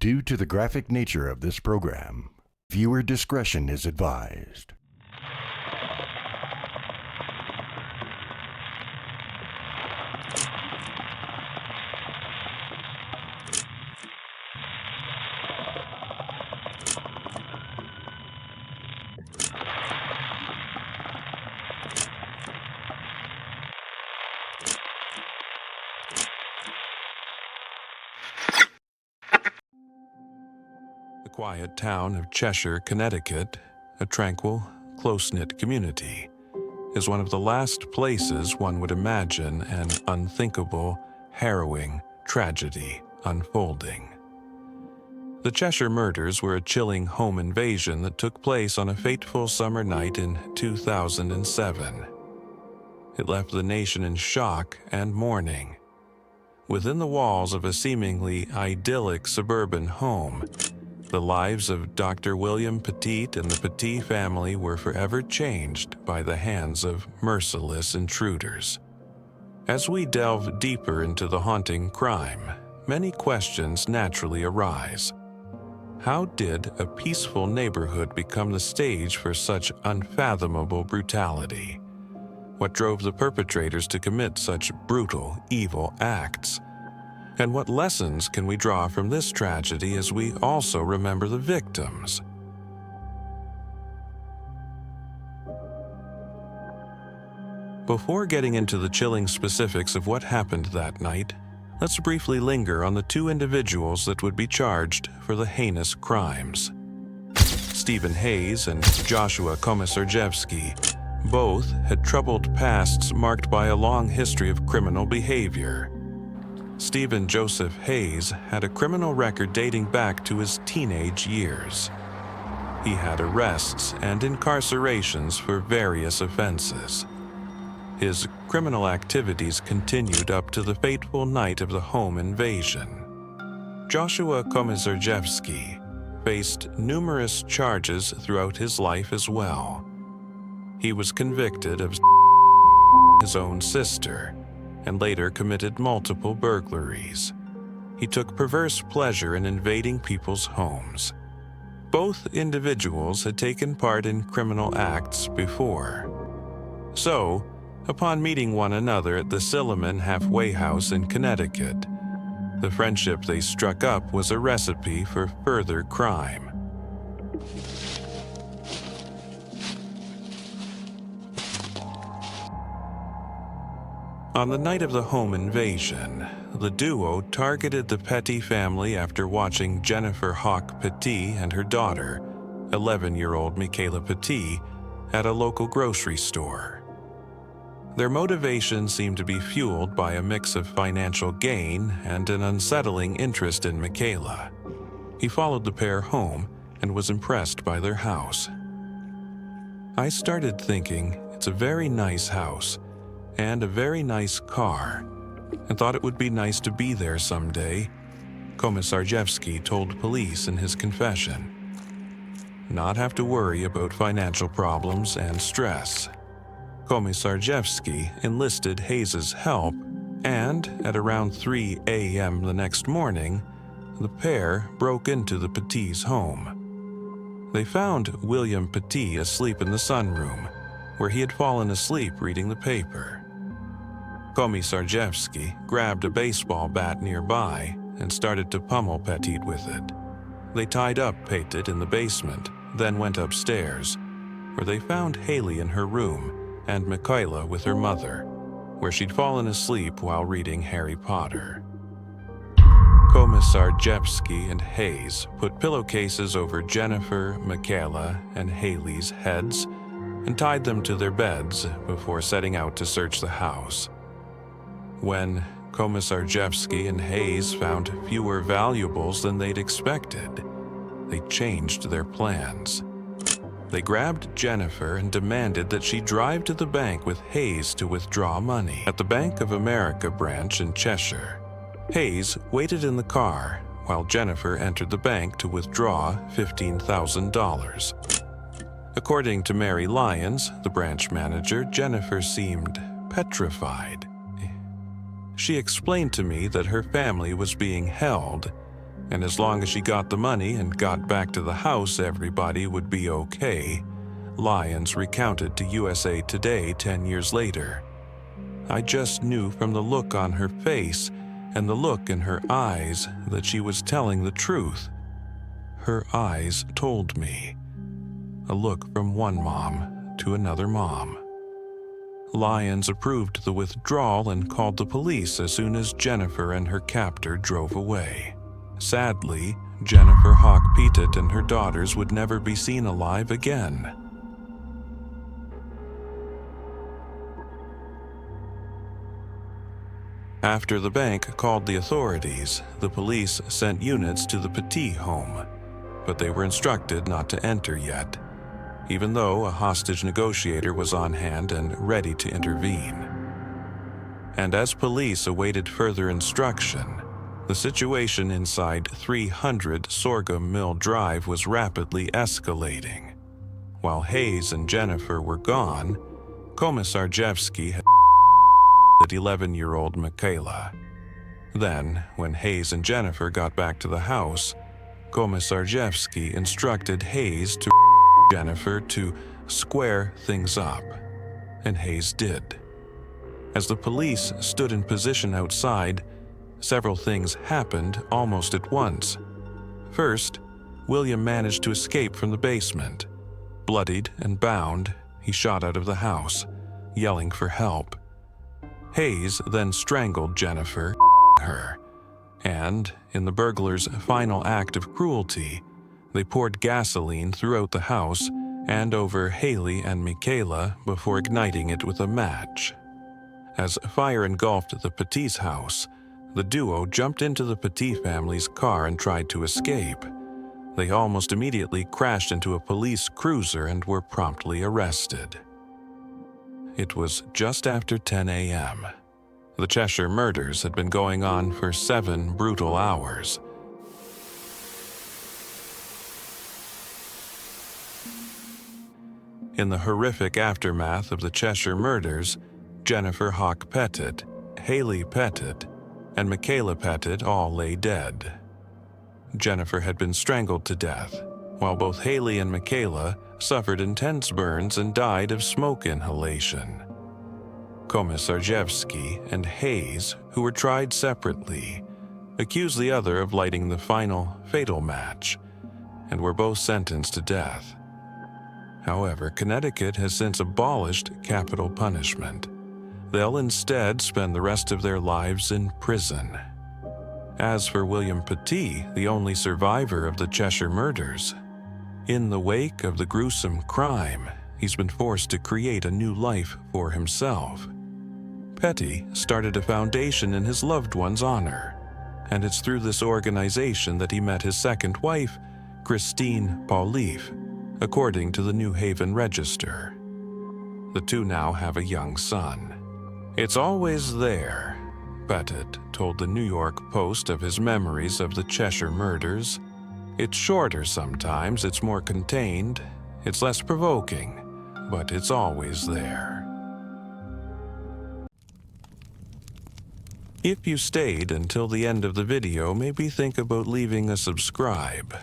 Due to the graphic nature of this program, viewer discretion is advised. The quiet town of Cheshire, Connecticut, a tranquil, close-knit community, is one of the last places one would imagine an unthinkable, harrowing tragedy unfolding. The Cheshire Murders were a chilling home invasion that took place on a fateful summer night in 2007. It left the nation in shock and mourning. Within the walls of a seemingly idyllic suburban home, the lives of Dr. William Petit and the Petit family were forever changed by the hands of merciless intruders. As we delve deeper into the haunting crime, many questions naturally arise. How did a peaceful neighborhood become the stage for such unfathomable brutality? What drove the perpetrators to commit such brutal, evil acts? And what lessons can we draw from this tragedy as we also remember the victims? Before getting into the chilling specifics of what happened that night, let's briefly linger on the two individuals that would be charged for the heinous crimes. Stephen Hayes and Joshua Komisarjevsky both had troubled pasts marked by a long history of criminal behavior. Stephen Joseph Hayes had a criminal record dating back to his teenage years. He had arrests and incarcerations for various offenses. His criminal activities continued up to the fateful night of the home invasion. Joshua Komisarjevsky faced numerous charges throughout his life as well. He was convicted of his own sister and later committed multiple burglaries. He took perverse pleasure in invading people's homes. Both individuals had taken part in criminal acts before. So, upon meeting one another at the Silliman halfway house in Connecticut, the friendship they struck up was a recipe for further crime. On the night of the home invasion, the duo targeted the Petit family after watching Jennifer Hawke-Petit and her daughter, 11-year-old Michaela Petit, at a local grocery store. Their motivation seemed to be fueled by a mix of financial gain and an unsettling interest in Michaela. He followed the pair home and was impressed by their house. I started thinking, it's a very nice house and a very nice car, and thought it would be nice to be there someday, Komisarjevsky told police in his confession. Not have to worry about financial problems and stress. Komisarjevsky enlisted Hayes' help, and at around 3 a.m. the next morning, the pair broke into the Petit's home. They found William Petit asleep in the sunroom, where he had fallen asleep reading the paper. Komisarjevsky grabbed a baseball bat nearby and started to pummel Petit with it. They tied up Petit in the basement, then went upstairs, where they found Hayley in her room and Michaela with her mother, where she'd fallen asleep while reading Harry Potter. Komisarjevsky and Hayes put pillowcases over Jennifer, Michaela, and Hayley's heads and tied them to their beds before setting out to search the house. When Komisarjevsky and Hayes found fewer valuables than they'd expected, they changed their plans. They grabbed Jennifer and demanded that she drive to the bank with Hayes to withdraw money at the Bank of America branch in Cheshire. Hayes waited in the car while Jennifer entered the bank to withdraw $15,000. According to Mary Lyons, the branch manager, Jennifer seemed petrified. She explained to me that her family was being held and as long as she got the money and got back to the house, everybody would be okay, Lyons recounted to USA Today 10 years later. I just knew from the look on her face and the look in her eyes that she was telling the truth. Her eyes told me. A look from one mom to another mom. Lyons approved the withdrawal and called the police as soon as Jennifer and her captor drove away. Sadly, Jennifer Hawke-Petit and her daughters would never be seen alive again. After the bank called the authorities, the police sent units to the Petit home, but they were instructed not to enter yet, even though a hostage negotiator was on hand and ready to intervene. And as police awaited further instruction, the situation inside 300 Sorghum Mill Drive was rapidly escalating. While Hayes and Jennifer were gone, Komisarjevsky had at 11-year-old Michaela. Then, when Hayes and Jennifer got back to the house, Komisarjevsky instructed Hayes to Jennifer to square things up, and Hayes did. As the police stood in position outside, several things happened almost at once. First, William managed to escape from the basement. Bloodied and bound, he shot out of the house, yelling for help. Hayes then strangled Jennifer, her, and, in the burglar's final act of cruelty, they poured gasoline throughout the house and over Hayley and Michaela before igniting it with a match. As fire engulfed the Petit's house, the duo jumped into the Petit family's car and tried to escape. They almost immediately crashed into a police cruiser and were promptly arrested. It was just after 10 a.m. The Cheshire Murders had been going on for 7 brutal hours. In the horrific aftermath of the Cheshire Murders, Jennifer Hawke-Petit, Hayley Petit, and Michaela Petit all lay dead. Jennifer had been strangled to death, while both Hayley and Michaela suffered intense burns and died of smoke inhalation. Komisarjevsky and Hayes, who were tried separately, accused the other of lighting the final fatal match, and were both sentenced to death. However, Connecticut has since abolished capital punishment. They'll instead spend the rest of their lives in prison. As for William Petit, the only survivor of the Cheshire Murders, in the wake of the gruesome crime, he's been forced to create a new life for himself. Petit started a foundation in his loved one's honor, and it's through this organization that he met his second wife, Christine Paulif, according to the New Haven Register. The two now have a young son. It's always there, Petit told the New York Post of his memories of the Cheshire Murders. It's shorter sometimes, it's more contained, it's less provoking, but it's always there. If you stayed until the end of the video, maybe think about leaving a subscribe.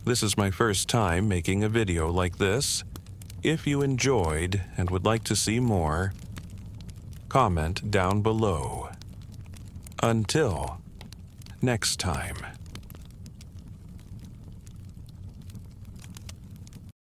This is my first time making a video like this. If you enjoyed and would like to see more, comment down below. Until next time.